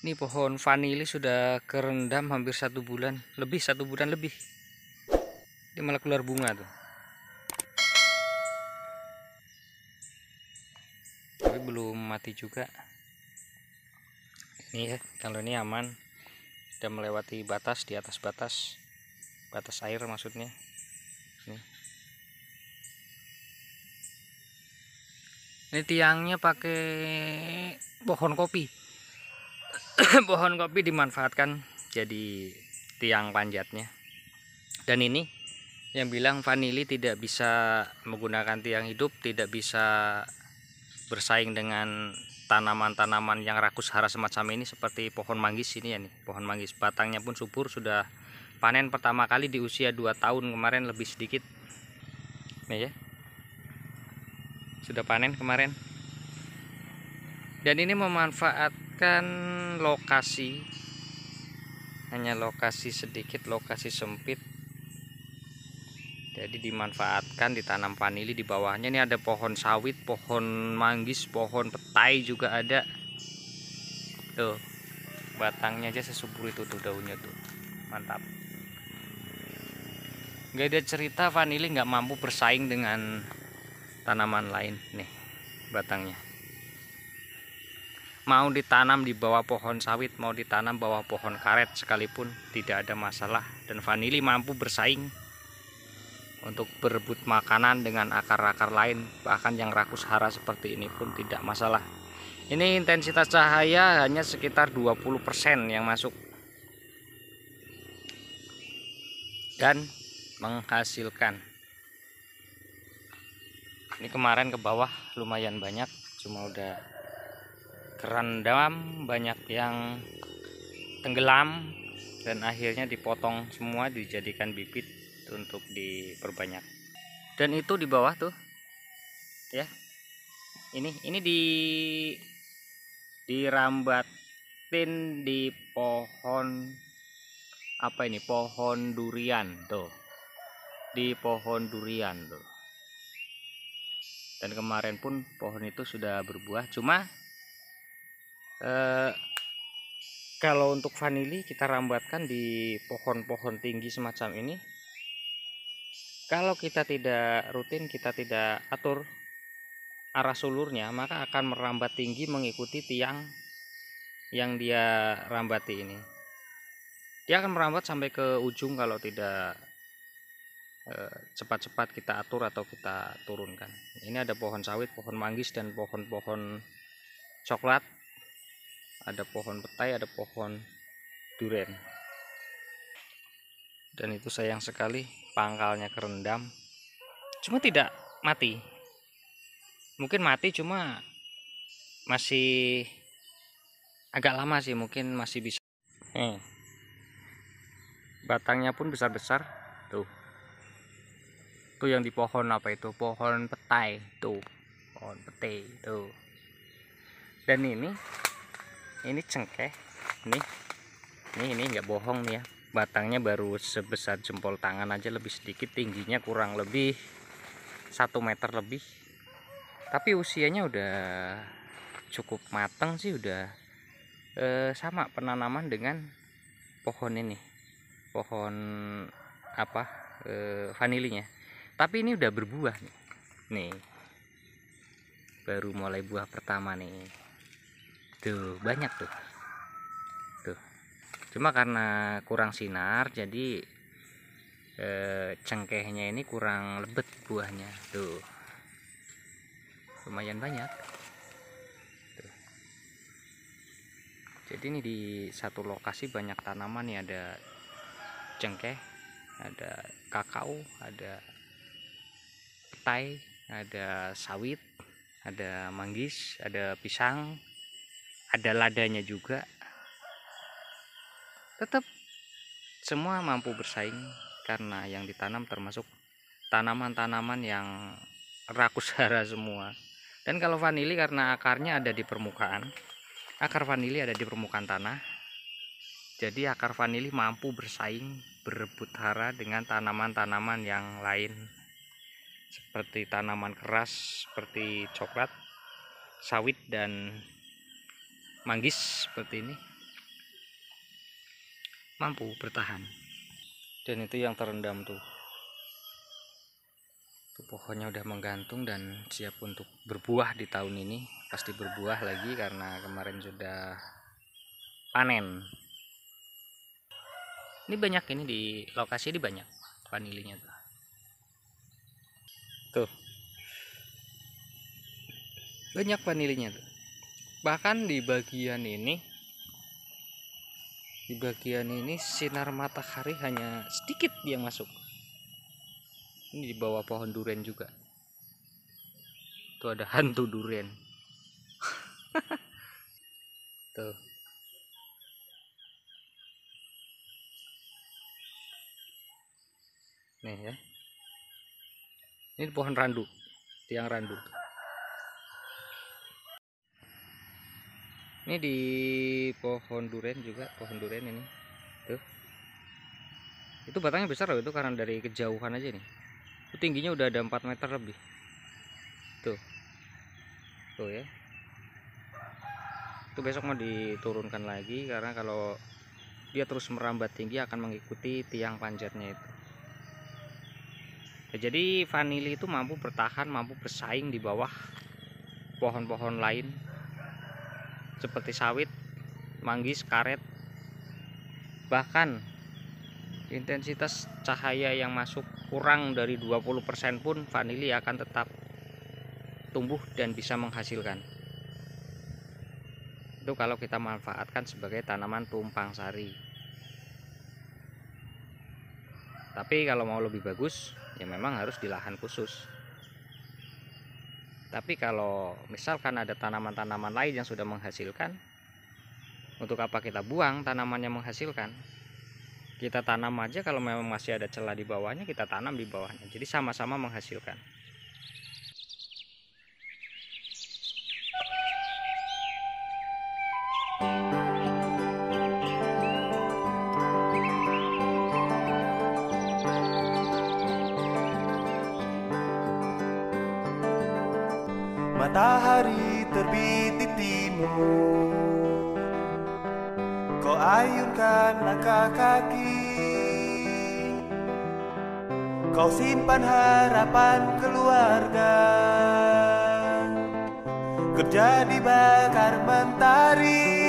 Ini pohon vanili sudah kerendam hampir 1 bulan lebih, 1 bulan lebih. Ini malah keluar bunga tuh. Tapi belum mati juga. Ini ya, kalau ini aman. Sudah melewati batas, di atas batas air maksudnya. Ini tiangnya pakai pohon kopi. Pohon kopi dimanfaatkan jadi tiang panjatnya. Dan ini yang bilang vanili tidak bisa menggunakan tiang hidup, tidak bisa bersaing dengan tanaman-tanaman yang rakus hara semacam ini, seperti pohon manggis ini ya nih. Pohon manggis batangnya pun subur, sudah panen pertama kali di usia 2 tahun kemarin, lebih sedikit nih ya, sudah panen kemarin. Dan ini memanfaatkan lokasi, hanya lokasi sedikit, lokasi sempit, jadi dimanfaatkan ditanam vanili. Di bawahnya ini ada pohon sawit, pohon manggis, pohon petai juga ada tuh. Batangnya aja sesubur itu tuh, daunnya tuh mantap. Gak ada cerita vanili nggak mampu bersaing dengan tanaman lain. Nih batangnya, mau ditanam di bawah pohon sawit, mau ditanam bawah pohon karet sekalipun tidak ada masalah. Dan vanili mampu bersaing untuk berebut makanan dengan akar-akar lain, bahkan yang rakus hara seperti ini pun tidak masalah. Ini intensitas cahaya hanya sekitar 20% yang masuk dan menghasilkan. Ini kemarin ke bawah lumayan banyak, cuma udah kerendam, banyak yang tenggelam, dan akhirnya dipotong semua, dijadikan bibit untuk diperbanyak. Dan itu di bawah tuh ya, ini dirambatin di pohon apa ini, pohon durian tuh, di pohon durian tuh. Dan kemarin pun pohon itu sudah berbuah. Cuma kalau untuk vanili kita rambatkan di pohon-pohon tinggi semacam ini, kalau kita tidak rutin, kita tidak atur arah sulurnya, maka akan merambat tinggi mengikuti tiang yang dia rambati ini. Dia akan merambat sampai ke ujung kalau tidak cepat-cepat kita atur atau kita turunkan. Ini ada pohon sawit, pohon manggis, dan pohon-pohon coklat. Ada pohon petai, ada pohon durian. Dan itu sayang sekali, pangkalnya kerendam. Cuma tidak mati. Mungkin mati, cuma masih agak lama sih, mungkin masih bisa. Batangnya pun besar-besar tuh. Tuh yang di pohon apa itu, pohon petai tuh, pohon petai tuh. Dan ini cengkeh ini nggak bohong nih ya, batangnya baru sebesar jempol tangan aja, lebih sedikit, tingginya kurang lebih 1 meter lebih. Tapi usianya udah cukup matang sih, udah sama penanaman dengan pohon ini, pohon apa vanilinya. Tapi ini udah berbuah nih, baru mulai buah pertama nih tuh, banyak tuh. Cuma karena kurang sinar, jadi cengkehnya ini kurang lebet buahnya tuh, lumayan banyak tuh. Jadi ini di satu lokasi banyak tanaman nih, ada cengkeh, ada kakao, ada petai, ada sawit, ada manggis, ada pisang, ada ladanya juga. Tetap semua mampu bersaing karena yang ditanam termasuk tanaman-tanaman yang rakus hara semua. Dan kalau vanili karena akarnya ada di permukaan, akar vanili ada di permukaan tanah, jadi akar vanili mampu bersaing, berebut hara dengan tanaman-tanaman yang lain, seperti tanaman keras seperti coklat, sawit, dan manggis seperti ini. mampu bertahan. Dan itu yang terendam tuh. Tuh pohonnya udah menggantung dan siap untuk berbuah di tahun ini. Pasti berbuah lagi karena kemarin sudah panen. Ini banyak, ini di lokasi ini banyak vanilinya tuh. Tuh. Banyak vanilinya tuh. Bahkan di bagian ini sinar matahari hanya sedikit yang masuk. Ini di bawah pohon durian juga. Tuh ada hantu durian. Tuh. Nih ya. Ini pohon randu, tiang randu. Ini di pohon durian juga, pohon durian ini. Tuh. Itu batangnya besar loh, itu karena dari kejauhan aja nih. Itu tingginya udah ada 4 meter lebih. Tuh. Tuh ya. Itu besok mau diturunkan lagi karena kalau dia terus merambat tinggi akan mengikuti tiang panjatnya itu. Ya, jadi vanili itu mampu bertahan, mampu bersaing di bawah pohon-pohon lain seperti sawit, manggis, karet. Bahkan intensitas cahaya yang masuk kurang dari 20% pun vanili akan tetap tumbuh dan bisa menghasilkan. Itu kalau kita manfaatkan sebagai tanaman tumpang sari. Tapi kalau mau lebih bagus, ya memang harus di lahan khusus. Tapi kalau misalkan ada tanaman-tanaman lain yang sudah menghasilkan, untuk apa kita buang tanaman yang menghasilkan? Kita tanam aja, kalau memang masih ada celah di bawahnya, kita tanam di bawahnya. Jadi sama-sama menghasilkan. Matahari terbit di timur, kau ayunkan langkah kaki, kau simpan harapan keluarga, kerja dibakar mentari.